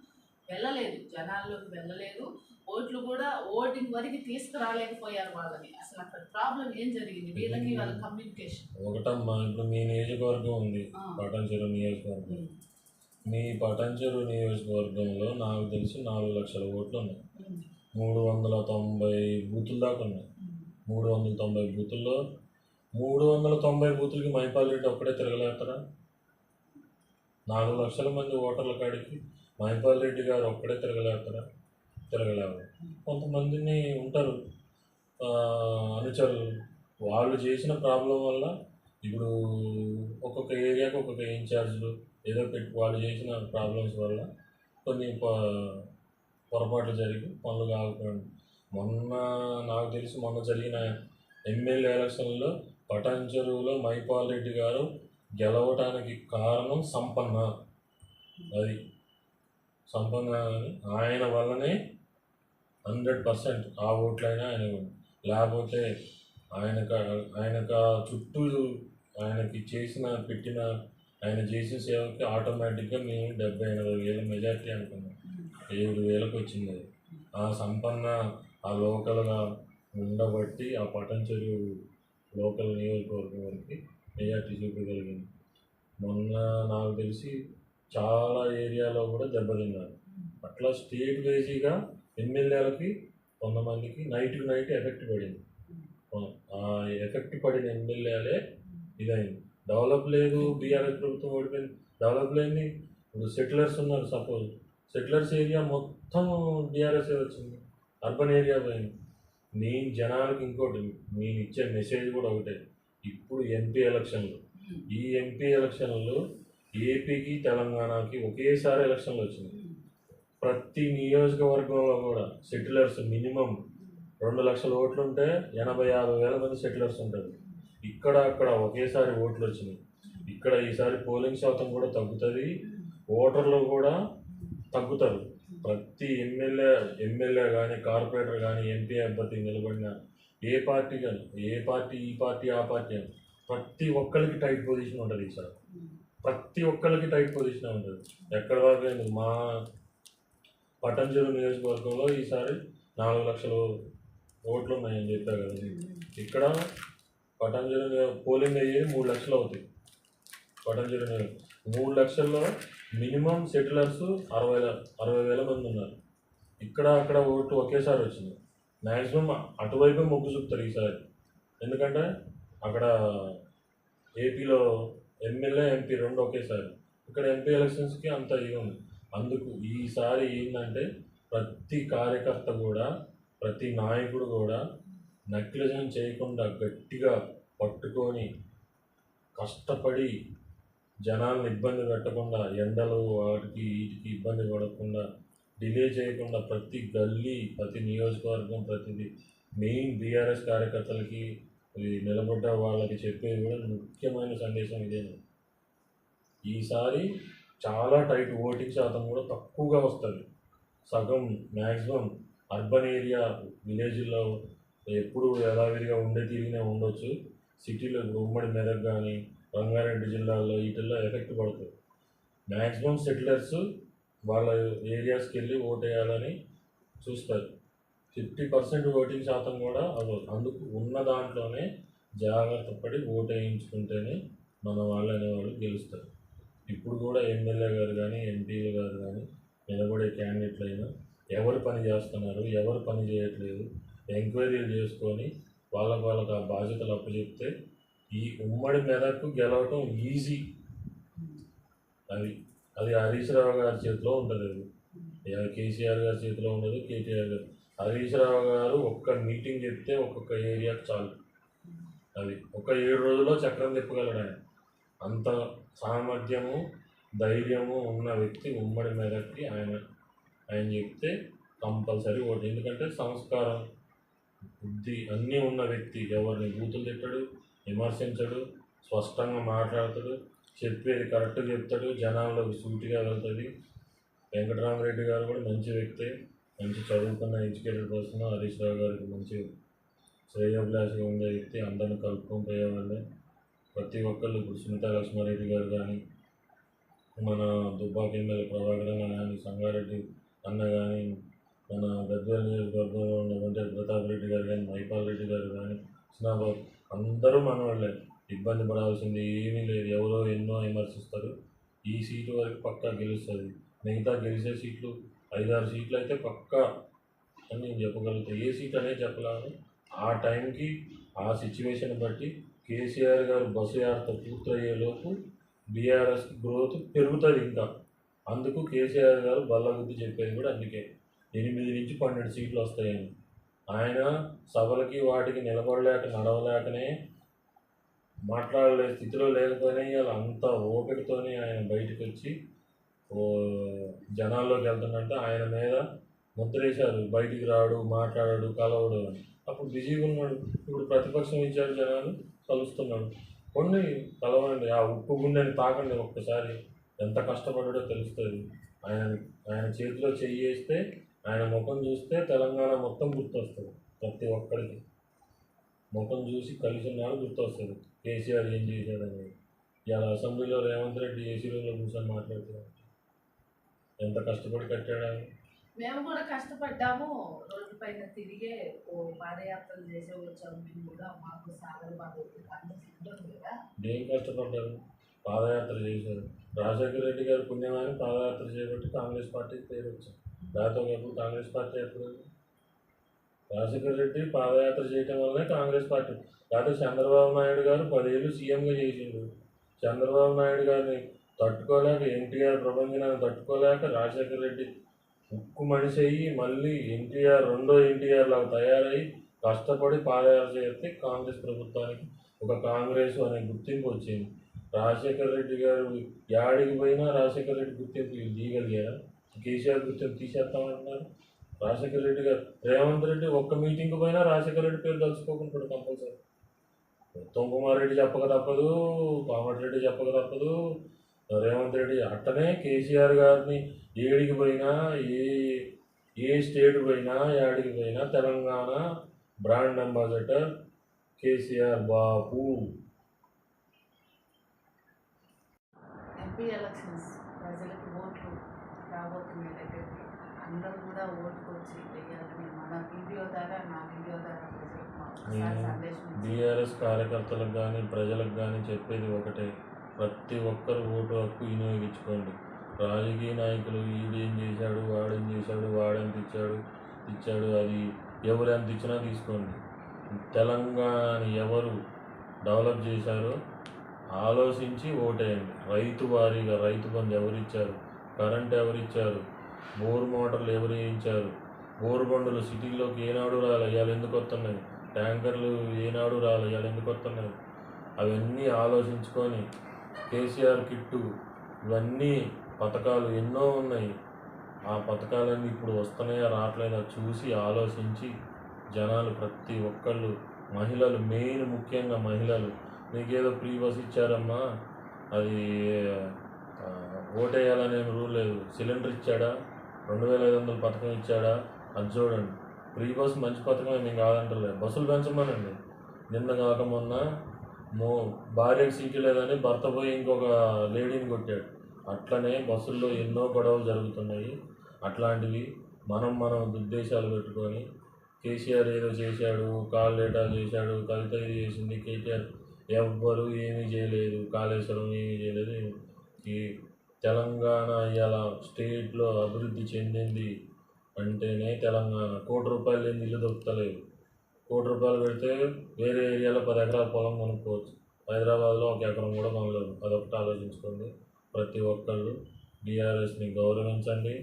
వెళ్ళలేదు, జనాల్లోకి వెళ్ళలేదు. ఓట్లు కూడా ఓటింగ్ వరకు తీసుకురాలేకపోయారు వాళ్ళని. అసలు అక్కడ ప్రాబ్లం ఏం జరిగింది? వీళ్ళకి వాళ్ళ కమ్యూనికేషన్. ఒకటమ్మా, ఇప్పుడు మీ నియోజకవర్గం ఉంది, పటాన్చెరు నియోజకవర్గం. మీ పటాన్చెరు నియోజకవర్గంలో నాకు తెలిసి 4 లక్షల ఓట్లు ఉన్నాయి. 390 బూతుల దాకా ఉన్నాయి. 390 బూతుల్లో 390 బూతులకి మైపాల్ రెడ్డి ఒక్కడే తిరగలేస్తారా? 4 లక్షల మంది ఓటర్ల కాడికి మైపాల్ రెడ్డి గారు ఒక్కడే తిరగలేస్తారా? తిరగలేవు. కొంతమందిని ఉంటారు అనుచరులు, వాళ్ళు చేసిన ప్రాబ్లం వల్ల ఇప్పుడు ఒక్కొక్క ఏరియాకి ఒక్కొక్క ఇన్ఛార్జ్లు ఏదో పెట్టి వాళ్ళు చేసిన ప్రాబ్లమ్స్ వల్ల కొన్ని పొరపాట్లు జరిగి పనులు కాకపోయింది. నాకు తెలిసి మొన్న జరిగిన ఎమ్మెల్యే ఎలక్షన్లో పటాన్చెరువులో మైపాల్ రెడ్డి గారు గెలవటానికి కారణం సంపన్న. అది సంపన్న ఆయన వల్లనే 100% ఆ ఓట్లైనా ఆయన, లేకపోతే ఆయనకు చుట్టూ ఆయనకి ఆయన చేసిన సేవకి ఆటోమేటిక్గా మేము 70-80 వేల మెజార్టీ అనుకున్నాం. 7,000కి వచ్చింది. ఆ సంపన్న ఆ లోకల్గా ఉండబట్టి ఆ పటాన్చెరు లోకల్ నియోజకవర్గం వరకు మెజార్టీ చూపగలిగింది. మొన్న నాకు తెలిసి చాలా ఏరియాలో కూడా దెబ్బతిన్నారు. అట్లా స్టేట్ వైజీగా ఎమ్మెల్యేలకి కొంతమందికి నైట్ ఎఫెక్ట్ పడింది. ఆ ఎఫెక్ట్ పడిన ఎమ్మెల్యేలే ఇదైంది. డెవలప్ లేదు, బీఆర్ఎస్ ప్రభుత్వం ఓడిపోయింది. డెవలప్ లేని ఇప్పుడు సెటిలర్స్ ఉన్నారు. సపోజ్ సెటిలర్స్ ఏరియా మొత్తం బీఆర్ఎస్ఏ వచ్చింది, అర్బన్ ఏరియా పోయింది. నేను జనాలకు ఇంకోటి నేను ఇచ్చే మెసేజ్ కూడా ఒకటే. ఇప్పుడు ఎంపీ ఎలక్షన్లు, ఈ ఎంపీ ఎలక్షన్లు ఏపీకి తెలంగాణకి ఒకేసారి ఎలక్షన్లు వచ్చింది. ప్రతి నియోజకవర్గంలో కూడా సెటిలర్స్ మినిమం 2 లక్షల ఓట్లు ఉంటే 80-50 వేల మంది సెటిలర్స్ ఉంటారు. అక్కడ ఒకేసారి ఓట్లు వచ్చినాయి. ఇక్కడ ఈసారి పోలింగ్ శాతం కూడా తగ్గుతుంది, ఓటర్లు కూడా తగ్గుతారు. ప్రతి ఎమ్మెల్యే కానీ కార్పొరేటర్ కానీ ఎంపీ అభ్యర్థి నిలబడిన ఏ పార్టీ కానీ ఈ పార్టీ ఆ పార్టీ అని ప్రతి ఒక్కరికి టైట్ పొజిషన్ ఉంటుంది. ఈసారి ప్రతి ఒక్కరికి టైట్ పొజిషన్ ఉంటుంది. ఎక్కడ దాకా మా పటాన్చెరు నియోజకవర్గంలో ఈసారి 4 లక్షల ఓట్లు ఉన్నాయని చెప్పా కదా. ఇక్కడ పటాన్చెరు పోలింగ్ అయ్యేది 3 లక్షలు అవుతాయి. పటాన్చెరు 3 లక్షల్లో మినిమం సెటిలర్స్ 60 వేల మంది ఉన్నారు. అక్కడ ఓట్లు ఒకేసారి వచ్చింది. మ్యాక్సిమం అటువైపే మొగ్గు చూపుతారు ఈసారి. ఎందుకంటే అక్కడ ఏపీలో ఎమ్మెల్యే ఎంపీ 2 ఒకేసారి, ఇక్కడ ఎంపీ ఎలక్షన్స్కి అంత ఇది ఉంది. అందుకు ఈసారి ఏంటంటే ప్రతి కార్యకర్త కూడా ప్రతి నాయకుడు కూడా నక్లెజం చేయకుండా గట్టిగా పట్టుకొని కష్టపడి జనాలను ఇబ్బంది పెట్టకుండా, ఎండలు వీటికి ఇబ్బంది పడకుండా, డిలే చేయకుండా ప్రతి గల్లీ ప్రతి నియోజకవర్గం ప్రతిదీ మెయిన్ బీఆర్ఎస్ కార్యకర్తలకి నిలబడ్డ వాళ్ళకి చెప్పేది కూడా ముఖ్యమైన సందేశం ఇదే. ఈసారి చాలా టైట్ ఓటింగ్ శాతం కూడా తక్కువగా వస్తుంది. సగం మ్యాక్సిమం అర్బన్ ఏరియా విలేజ్లో ఎప్పుడు యథావిధిగా ఉండే తీరుగానే ఉండొచ్చు. సిటీలో ఉమ్మడి మెదక్ కానీ రంగారెడ్డి జిల్లాల్లో వీటిల్లో ఎఫెక్ట్ పడుతుంది. మ్యాక్సిమం సెటిలర్స్ వాళ్ళ ఏరియాస్కి వెళ్ళి ఓటేయాలని చూస్తారు. 50% ఓటింగ్ శాతం కూడా అందుకు ఉన్న దాంట్లోనే జాగ్రత్త పడి ఓటు వేయించుకుంటేనే మన వాళ్ళు అనేవాళ్ళు గెలుస్తారు. ఇప్పుడు కూడా ఎమ్మెల్యే గారు కానీ ఎంపీలు గారు కానీ నిలబడే క్యాండిడేట్లు అయినా ఎవరు పని చేస్తున్నారు, ఎవరు పని చేయట్లేదు ఎంక్వైరీలు చేసుకొని వాళ్ళకు ఆ బాధ్యతలు అప్పచెప్తే ఈ ఉమ్మడి మెదక్కు గెలవటం ఈజీ. అది హరీష్ రావు గారి చేతిలో ఉంటుంది. అది కేసీఆర్ గారి చేతిలో ఉండదు, కేటీఆర్ గారు. హరీష్ రావు గారు ఒక్క మీటింగ్ చెప్తే ఒక్కొక్క ఏరియాకు చాలు. అది ఒక 7 రోజుల్లో చక్రం తిప్పగలడు ఆయన. అంత సామర్థ్యము ధైర్యము ఉన్న వ్యక్తి ఉమ్మడి మెదక్కి. ఆయన చెప్తే కంపల్సరీ ఓటు. ఎందుకంటే సంస్కారం బుద్ధి అన్నీ ఉన్న వ్యక్తి. ఎవరిని బూతులు తిట్టడు, విమర్శించడు, స్పష్టంగా మాట్లాడతాడు, చెప్పేది కరెక్ట్గా చెప్తాడు, జనాల్లోకి సూటిగా వెళ్తుంది. వెంకటరామరెడ్డి గారు కూడా మంచి వ్యక్తే, మంచి చదువుకున్న ఎడ్యుకేటెడ్ పర్సన్. హరీష్ రావు గారికి మంచి శ్రేయోభిలాషగా ఉండే వ్యక్తి, అందరిని కలుపుకొని పోయేవాళ్ళే. ప్రతి ఒక్కళ్ళు ఇప్పుడు సునీతా లక్ష్మారెడ్డి గారు కానీ, మన దుబ్బాక ఎమ్మెల్యే ప్రభాకర్ అన్న కానీ, సంగారెడ్డి అన్న కానీ, మన గద్వాల నియోజకవర్గంలో ఉన్న వెంకట ప్రతాప్ రెడ్డి గారు కానీ, మైపాల్ రెడ్డి గారు కానీ, కృష్ణాబాబు అందరూ మన వాళ్ళే. ఇబ్బంది పడాల్సింది ఏమీ లేదు. ఎవరో ఎన్నో విమర్శిస్తారు. ఈ సీటు వరకు పక్కా గెలుస్తుంది. మిగతా గెలిచే సీట్లు 5-6 సీట్లు అయితే పక్కా అని నేను చెప్పగలుగుతాను. ఏ సీట్ అనేది చెప్పలేను. ఆ టైంకి ఆ సిచ్యువేషన్ బట్టి కేసీఆర్ గారు బస్సు యాత్ర పూర్తయ్యేలోపు బీఆర్ఎస్కి గ్రోత్ పెరుగుతుంది ఇంకా. అందుకు కేసీఆర్ గారు బల్లగుద్ది చెప్పేది కూడా అందుకే 8-12 సీట్లు వస్తాయని. ఆయన సభలకి వాటికి నిలబడలేక నడవలేకనే మాట్లాడలే స్థితిలో లేకపోయినా ఇవాళ అంత ఓపికతోనే ఆయన బయటకు వచ్చి జనాల్లోకి వెళ్తుందంటే ఆయన మీద ముద్రేశారు. బయటికి రాడు, మాట్లాడాడు, కలవడు అని. అప్పుడు బిజీగా ఉన్నాడు. ఇప్పుడు ప్రతిపక్షం ఇచ్చారు, జనాలు కలుస్తున్నాడు. కొన్ని కలవండి, ఆ ఉప్పు గుండెని తాకండి ఒక్కసారి. ఎంత కష్టపడ్డాడో తెలుస్తుంది. ఆయన చేతిలో చెయ్యి వేస్తే, ఆయన ముఖం చూస్తే తెలంగాణ మొత్తం గుర్తొస్తుంది. ప్రతి ఒక్కరికి ముఖం చూసి కలిసి ఉన్నాడు గుర్తొస్తుంది కేసీఆర్ ఏం చేశాడని. ఇవాళ అసెంబ్లీలో రేవంత్ రెడ్డి ఏసీ రూమ్లో కూర్చొని మాట్లాడుతున్నాడు. ఎంత కష్టపడి కట్టాడు ఆయన. మేము కూడా కష్టపడ్డాము. రోడ్డు పైన తిరిగే పాదయాత్రలు చేసే వచ్చాము. మేము కూడా మాకు సాగర్ బాగా కదా. ఏం కష్టపడ్డారు? పాదయాత్ర చేశారు. రాజశేఖర రెడ్డి గారు పుణ్యమని పాదయాత్ర చేయబట్టి కాంగ్రెస్ పార్టీకి పేరు వచ్చింది. దాంతో ఎప్పుడు కాంగ్రెస్ పార్టీ ఎప్పుడు రాజశేఖర రెడ్డి పాదయాత్ర చేయటం వల్లనే కాంగ్రెస్ పార్టీ. కాకపోతే చంద్రబాబు నాయుడు గారు 10 ఏళ్ళు సీఎంగా చేసిండు. చంద్రబాబు నాయుడు గారిని తట్టుకోలేక, ఎన్టీఆర్ ప్రపంచాన్ని తట్టుకోలేక రాజశేఖర రెడ్డి ఉక్కు మనిషి అయ్యి మళ్ళీ రెండో ఎన్టీఆర్ లాగా తయారయ్యి కష్టపడి పాదయాత్ర చేస్తే కాంగ్రెస్ ప్రభుత్వానికి ఒక కాంగ్రెస్ అనే గుర్తింపు వచ్చింది. రాజశేఖర రెడ్డి గారు యాడికి పోయినా రాజశేఖర రెడ్డి గుర్తింపు తీయగలిగారా? కేసీఆర్ గుర్తింపు తీసేస్తామంటున్నారు. రాజశేఖర రెడ్డి గారు, రేవంత్ రెడ్డి ఒక్క మీటింగ్కి పోయినా రాజశేఖర రెడ్డి పేరు తలుచుకోకుంటాడు కంపల్సరీ. ఉత్తమ్ కుమార్ రెడ్డి చెప్పక తప్పదు, కోమటిరెడ్డి చెప్పక తప్పదు, రేవంత్ రెడ్డి అట్టనే కేసీఆర్ గారిని ఏడికి పోయినా, ఏ స్టేట్ పోయినా, యాడికి పోయినా తెలంగాణ బ్రాండ్ అంబాసిడర్ కేసీఆర్ బాబు. ఎంపీ ఎలక్షన్స్ ప్రజలకు ఓట్లు రాబోతున్నాయి దగ్గరికి. అందరూ కూడా ఓటుకు వచ్చి వేయాలని మన వీడియో ద్వారా, నా వీడియో ద్వారా ప్రజలకు సందేశం. బీఆర్ఎస్ కార్యకర్తలకు కానీ ప్రజలకు కానీ చెప్పేది ఒకటే, ప్రతి ఒక్కరు ఓటు హక్కు వినియోగించుకోండి. రాజకీయ నాయకులు వీడేం చేశాడు, వాడేం చేశాడు, వాడెంత ఇచ్చాడు అది ఎవరు ఎంత ఇచ్చినా తీసుకోండి. తెలంగాణని ఎవరు డెవలప్ చేశారో ఆలోచించి ఓటేయండి. రైతు వారీగా రైతు బంధు ఎవరిచ్చారు, కరెంట్ ఎవరిచ్చారు, బోరు మోటార్లు ఎవరు వేయించారు, బోరు బండులు సిటీలోకి ఏనాడు రాలే, ఇవాళ ఎందుకు వస్తున్నాయి, ట్యాంకర్లు ఏనాడు రాలే, ఇవాళ ఎందుకు వస్తున్నాయి, అవన్నీ ఆలోచించుకొని కేసీఆర్ కిట్టు ఇవన్నీ పథకాలు ఎన్నో ఉన్నాయి. ఆ పథకాలన్నీ ఇప్పుడు వస్తున్నాయా రావట్లేదా చూసి ఆలోచించి జనాలు ప్రతి ఒక్కళ్ళు, మహిళలు మెయిన్, ముఖ్యంగా మహిళలు, మీకేదో ఫ్రీ బస్ ఇచ్చారమ్మా, అది ఓటేయాలనే రూల్ లేదు. సిలిండర్ ఇచ్చాడా, 2500 పథకం ఇచ్చాడా, అది చూడండి. ఫ్రీ బస్ మంచి పథకం మేము కాదంటలేదు. బస్సులు పెంచమనండి. నిన్న కాక మొన్న మో భార్యకు సీటు లేదని భర్త పోయి ఇంకొక లేడీని కొట్టాడు. అట్లనే బస్సుల్లో ఎన్నో గొడవలు జరుగుతున్నాయి. అట్లాంటివి మనం ఉద్దేశాలు పెట్టుకొని కేసీఆర్ ఏదో చేశాడు, కాల్ డేటాలు చేశాడు, కవిత ఇది చేసింది, కేటీఆర్ ఎవ్వరు ఏమీ చేయలేదు, కాళేశ్వరం ఏమీ చేయలేదు. ఈ తెలంగాణ ఇవాళ స్టేట్లో అభివృద్ధి చెందింది అంటేనే తెలంగాణ. ₹1 లేని ఇల్లు దొరుకుతలేవు. ₹1 పెడితే వేరే ఏరియాలో 10 ఎకరాల పొలం కొనుక్కోవచ్చు. హైదరాబాద్లో 1 ఎకరం కూడా కొనలేదు. అదొకటి ఆలోచించుకోండి. ప్రతి ఒక్కళ్ళు బీఆర్ఎస్ని గౌరవించండి.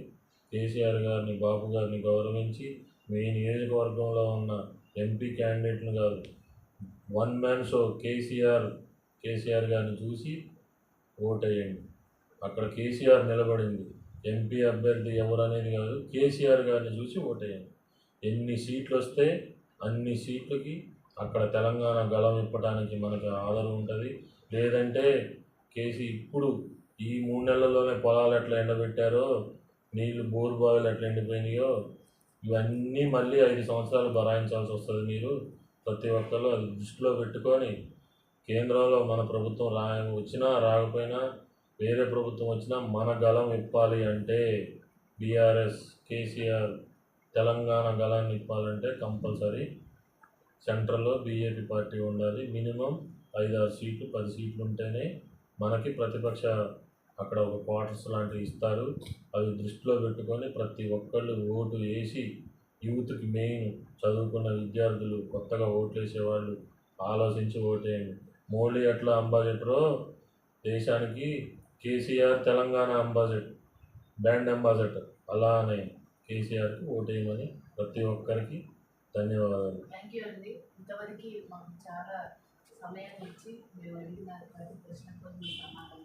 కేసీఆర్ గారిని, బాబు గారిని గౌరవించి మీ నియోజకవర్గంలో ఉన్న ఎంపీ క్యాండిడేట్ను కాదు, వన్ మ్యాన్ షో కేసీఆర్ గారిని చూసి ఓటేయండి. అక్కడ కేసీఆర్ నిలబడింది. ఎంపీ అభ్యర్థి ఎవరు అనేది కాదు, కేసీఆర్ గారిని చూసి ఓటేయండి. ఎన్ని సీట్లు వస్తే అన్ని సీట్లకి అక్కడ తెలంగాణ గళం ఇప్పడానికి మనకి ఆదరణ ఉంటుంది. లేదంటే ఇప్పుడు ఈ 3 నెలల్లోనే పొలాలు ఎట్లా ఎండబెట్టారో, నీళ్ళు బోరు బావిలు ఎట్లా ఎండిపోయినాయో, ఇవన్నీ మళ్ళీ 5 సంవత్సరాలు భరాయించాల్సి వస్తుంది. మీరు ప్రతి ఒక్కరు అది దృష్టిలో పెట్టుకొని కేంద్రంలో మన ప్రభుత్వం వచ్చినా రాకపోయినా, వేరే ప్రభుత్వం వచ్చినా మన గళం ఇప్పాలి అంటే బీఆర్ఎస్, కేసీఆర్ తెలంగాణ గళాన్ని ఇప్పాలంటే కంపల్సరీ సెంట్రల్లో బీజేపీ పార్టీ ఉండాలి. మినిమం 5-6 సీట్లు 10 సీట్లు ఉంటేనే మనకి ప్రతిపక్ష అక్కడ ఒక క్వార్టర్స్ లాంటివి ఇస్తారు. అవి దృష్టిలో పెట్టుకొని ప్రతి ఒక్కళ్ళు ఓటు వేసి, యూత్కి మెయిన్ చదువుకున్న విద్యార్థులు, కొత్తగా ఓట్లు వేసేవాళ్ళు ఆలోచించి ఓటేయండి. మోడీ ఎట్లా అంబాసిడరో దేశానికి, కేసీఆర్ తెలంగాణ బ్రాండ్ అంబాసిడర్, అలానే కేసీఆర్కి ఓటేయమని ప్రతి ఒక్కరికి ధన్యవాదాలు. థ్యాంక్ యూ అండి. ఇంతవరకు మాకు చాలా సమయాన్ని ఇచ్చి మేము అడిగిన ప్రతి ప్రశ్నకు మీ సమాధానం